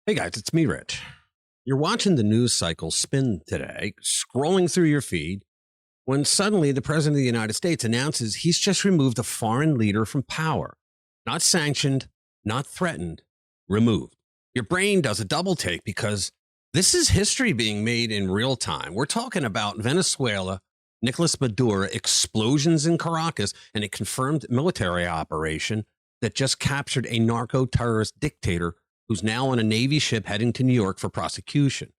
Hey guys, it's me, Rich. You're watching the news cycle spin today, scrolling through your feed, when suddenly the President of the United States announces he's just removed a foreign leader from power. Not sanctioned, not threatened, removed. Your brain does a double take because this is history being made in real time. We're talking about Venezuela, Nicolás Maduro, explosions in Caracas, and a confirmed military operation that just captured a narco-terrorist dictator who's now on a Navy ship heading to New York for prosecution.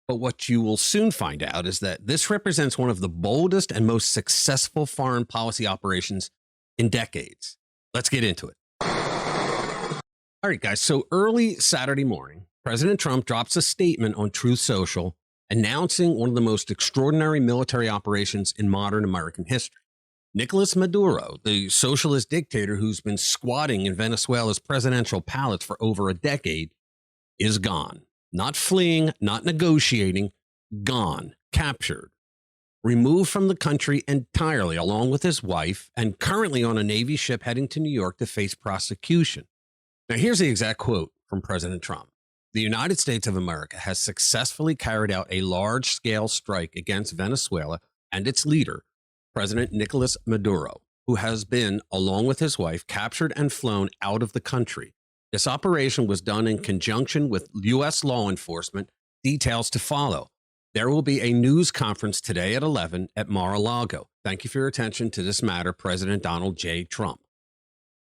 But what you will soon find out is that this represents one of the boldest and most successful foreign policy operations in decades. Let's get into it. All right, guys. So early Saturday morning, President Trump drops a statement on Truth Social announcing one of the most extraordinary military operations in modern American history. Nicolás Maduro, the socialist dictator who's been squatting in Venezuela's presidential palace for over a decade, is gone. Not fleeing, not negotiating, gone, captured, removed from the country entirely, along with his wife, and currently on a Navy ship heading to New York to face prosecution. Now, here's the exact quote from President Trump. The United States of America has successfully carried out a large-scale strike against Venezuela and its leader, President Nicolás Maduro, who has been, along with his wife, captured and flown out of the country. This operation was done in conjunction with U.S. law enforcement. Details to follow. There will be a news conference today at 11 at Mar-a-Lago. Thank you for your attention to this matter, President Donald J. Trump.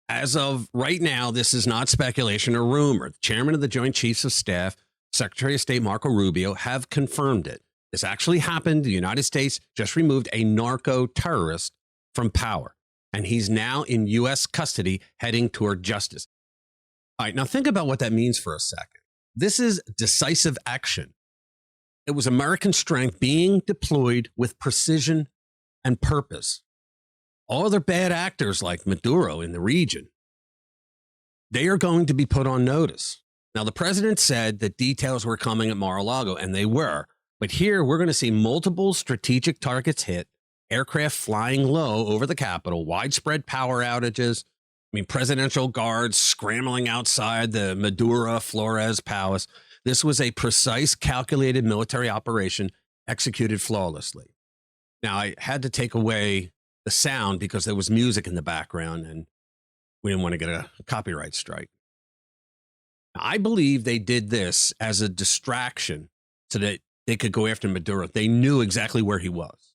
As of right now, this is not speculation or rumor. The chairman of the Joint Chiefs of Staff, Secretary of State Marco Rubio, have confirmed it. This actually happened. The United States just removed a narco-terrorist from power, and he's now in U.S. custody heading toward justice. All right, now think about what that means for a second. This is decisive action. It was American strength being deployed with precision and purpose. All other bad actors like Maduro in the region, they are going to be put on notice. Now, the president said that details were coming at Mar-a-Lago, and they were. But here, we're going to see multiple strategic targets hit, aircraft flying low over the Capitol, widespread power outages. Presidential guards scrambling outside the Maduro Flores Palace. This was a precise, calculated military operation executed flawlessly. Now, I had to take away the sound because there was music in the background and we didn't want to get a copyright strike. Now, I believe they did this as a distraction so that they could go after Maduro. They knew exactly where he was.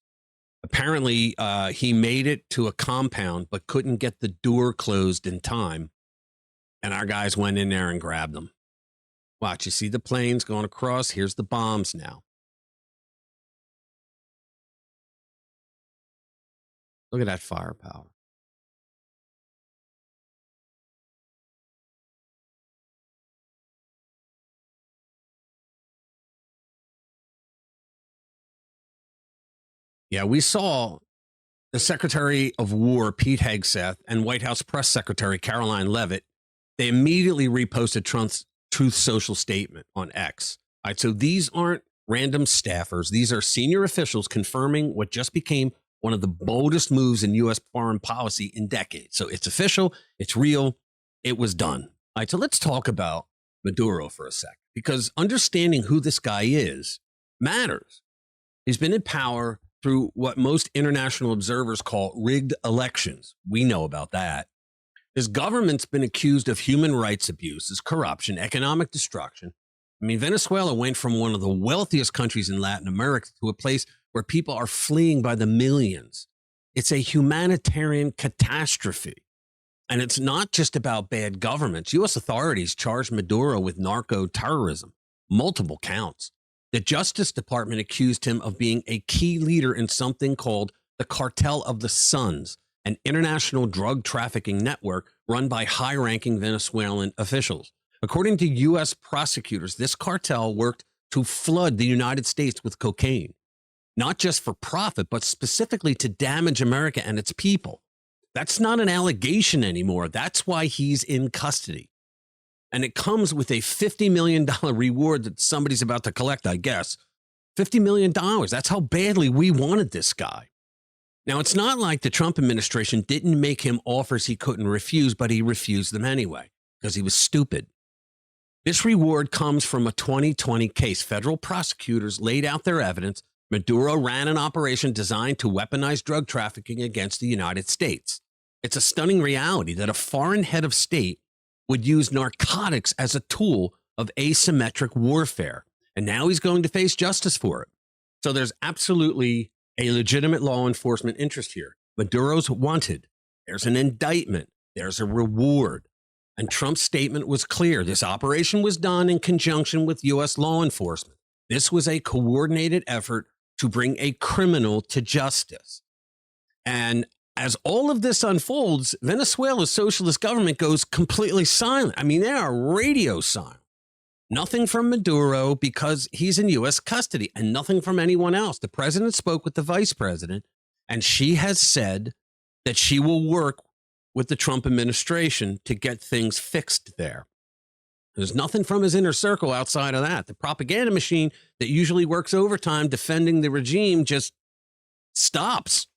Apparently, he made it to a compound, but couldn't get the door closed in time. And our guys went in there and grabbed them. Watch, you see the planes going across. Here's the bombs now. Look at that firepower. Yeah, we saw the Secretary of War, Pete Hegseth, and White House Press Secretary Caroline Leavitt. They immediately reposted Trump's Truth Social statement on X. All right, so these aren't random staffers. These are senior officials confirming what just became one of the boldest moves in U.S. foreign policy in decades. So it's official, it's real, it was done. All right, so let's talk about Maduro for a sec, because understanding who this guy is matters. He's been in power through what most international observers call rigged elections. We know about that. His government's been accused of human rights abuses, corruption, economic destruction. Venezuela went from one of the wealthiest countries in Latin America to a place where people are fleeing by the millions. It's a humanitarian catastrophe. And it's not just about bad governments. U.S. authorities charged Maduro with narco-terrorism, multiple counts. The Justice Department accused him of being a key leader in something called the Cartel of the Suns, an international drug trafficking network run by high-ranking Venezuelan officials. According to U.S. prosecutors, this cartel worked to flood the United States with cocaine, not just for profit, but specifically to damage America and its people. That's not an allegation anymore. That's why he's in custody. And it comes with a $50 million reward that somebody's about to collect, I guess. $50 million. That's how badly we wanted this guy. Now, it's not like the Trump administration didn't make him offers he couldn't refuse, but he refused them anyway because he was stupid. This reward comes from a 2020 case. Federal prosecutors laid out their evidence. Maduro ran an operation designed to weaponize drug trafficking against the United States. It's a stunning reality that a foreign head of state would use narcotics as a tool of asymmetric warfare. And now he's going to face justice for it. So there's absolutely a legitimate law enforcement interest here. Maduro's wanted. There's an indictment. There's a reward. And Trump's statement was clear. This operation was done in conjunction with U.S. law enforcement. This was a coordinated effort to bring a criminal to justice. And as all of this unfolds, Venezuela's socialist government goes completely silent. I mean, they are radio silent. Nothing from Maduro because he's in U.S. custody, and nothing from anyone else. The president spoke with the vice president, and she has said that she will work with the Trump administration to get things fixed there. There's nothing from his inner circle outside of that. The propaganda machine that usually works overtime defending the regime just stops.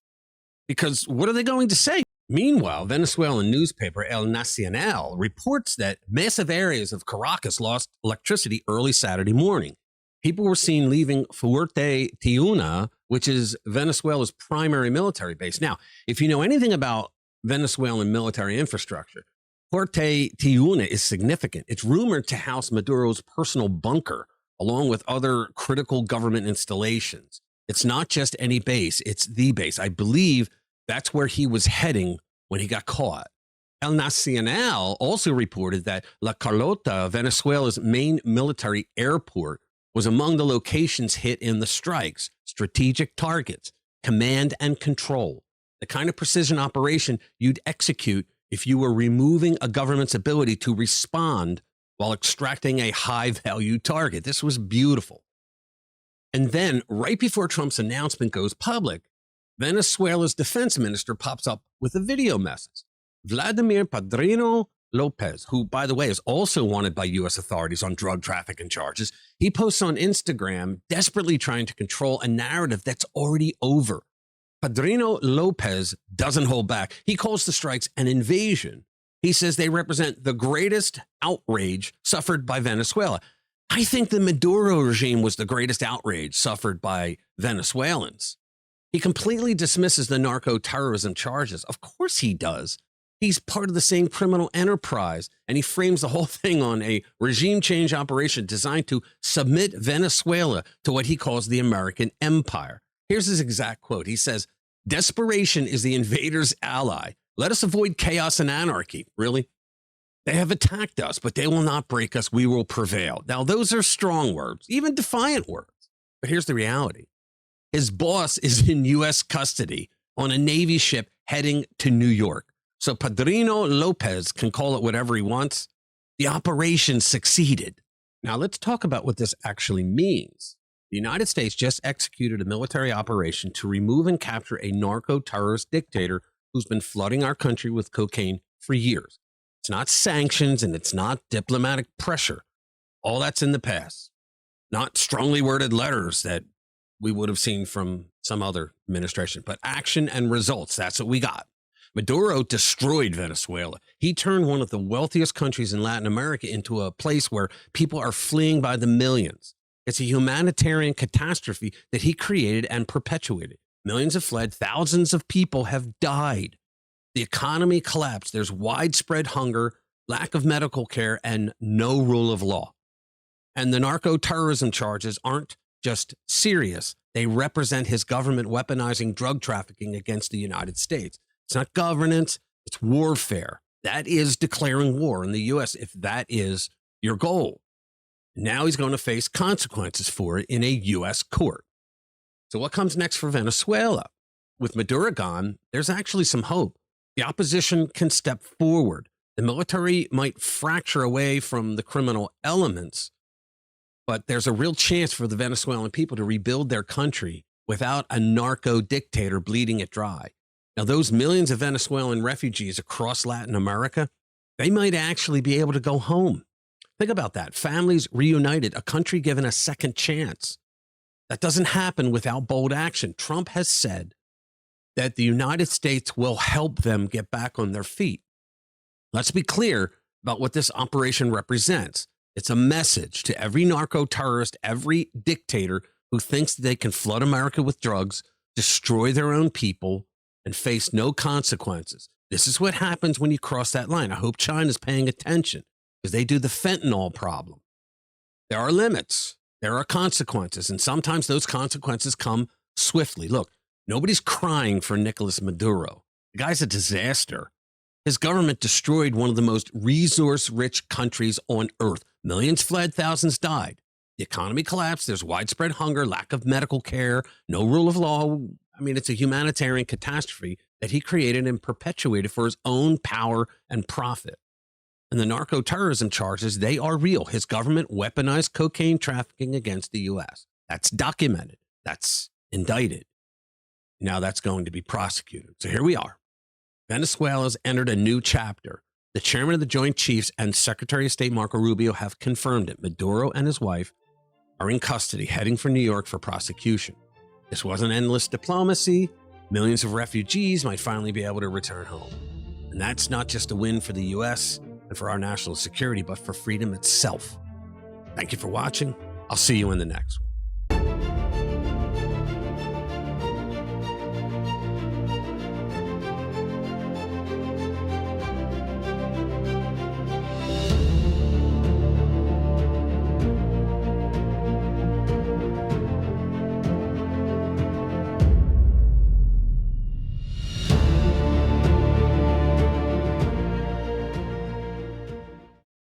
Because what are they going to say? Meanwhile, Venezuelan newspaper El Nacional reports that massive areas of Caracas lost electricity early Saturday morning. People were seen leaving Fuerte Tiuna, which is Venezuela's primary military base. Now, if you know anything about Venezuelan military infrastructure, Fuerte Tiuna is significant. It's rumored to house Maduro's personal bunker, along with other critical government installations. It's not just any base, it's the base. I believe that's where he was heading when he got caught. El Nacional also reported that La Carlota, Venezuela's main military airport, was among the locations hit in the strikes. Strategic targets, command and control, the kind of precision operation you'd execute if you were removing a government's ability to respond while extracting a high-value target. This was beautiful. And then, right before Trump's announcement goes public, Venezuela's defense minister pops up with a video message. Vladimir Padrino Lopez, who, by the way, is also wanted by U.S. authorities on drug trafficking charges, he posts on Instagram desperately trying to control a narrative that's already over. Padrino Lopez doesn't hold back. He calls the strikes an invasion. He says they represent the greatest outrage suffered by Venezuela. I think the Maduro regime was the greatest outrage suffered by Venezuelans. He completely dismisses the narco-terrorism charges. Of course he does. He's part of the same criminal enterprise, and he frames the whole thing on a regime change operation designed to submit Venezuela to what he calls the American empire. Here's his exact quote. He says, "Desperation is the invader's ally. Let us avoid chaos and anarchy." Really? They have attacked us, but they will not break us. We will prevail. Now, those are strong words, even defiant words. But here's the reality. His boss is in U.S. custody on a Navy ship heading to New York. So Padrino Lopez can call it whatever he wants. The operation succeeded. Now, let's talk about what this actually means. The United States just executed a military operation to remove and capture a narco-terrorist dictator who's been flooding our country with cocaine for years. It's not sanctions and it's not diplomatic pressure. All that's in the past. Not strongly worded letters that we would have seen from some other administration, but action and results. That's what we got. Maduro destroyed Venezuela. He turned one of the wealthiest countries in Latin America into a place where people are fleeing by the millions. It's a humanitarian catastrophe that he created and perpetuated. Millions have fled. Thousands of people have died. The economy collapsed. There's widespread hunger, lack of medical care, and no rule of law. And the narco-terrorism charges aren't just serious. They represent his government weaponizing drug trafficking against the United States. It's not governance, it's warfare. That is declaring war in the U.S. if that is your goal. Now he's going to face consequences for it in a U.S. court. So what comes next for Venezuela? With Maduro gone, there's actually some hope. The opposition can step forward. The military might fracture away from the criminal elements, but there's a real chance for the Venezuelan people to rebuild their country without a narco dictator bleeding it dry. Now, those millions of Venezuelan refugees across Latin America, they might actually be able to go home. Think about that. Families reunited, a country given a second chance. That doesn't happen without bold action. Trump has said that the United States will help them get back on their feet. Let's be clear about what this operation represents. It's a message to every narco-terrorist, every dictator who thinks that they can flood America with drugs, destroy their own people, and face no consequences. This is what happens when you cross that line. I hope China's paying attention because they do the fentanyl problem. There are limits. There are consequences, and sometimes those consequences come swiftly. Look, nobody's crying for Nicolás Maduro. The guy's a disaster. His government destroyed one of the most resource-rich countries on earth. Millions fled, thousands died. The economy collapsed. There's widespread hunger, lack of medical care, no rule of law. I mean, it's a humanitarian catastrophe that he created and perpetuated for his own power and profit. And the narco-terrorism charges, they are real. His government weaponized cocaine trafficking against the U.S. That's documented. That's indicted. Now that's going to be prosecuted. So here we are. Venezuela's entered a new chapter. The chairman of the Joint Chiefs and Secretary of State Marco Rubio have confirmed it. Maduro and his wife are in custody, heading for New York for prosecution. This wasn't endless diplomacy. Millions of refugees might finally be able to return home. And that's not just a win for the U.S. and for our national security, but for freedom itself. Thank you for watching. I'll see you in the next one.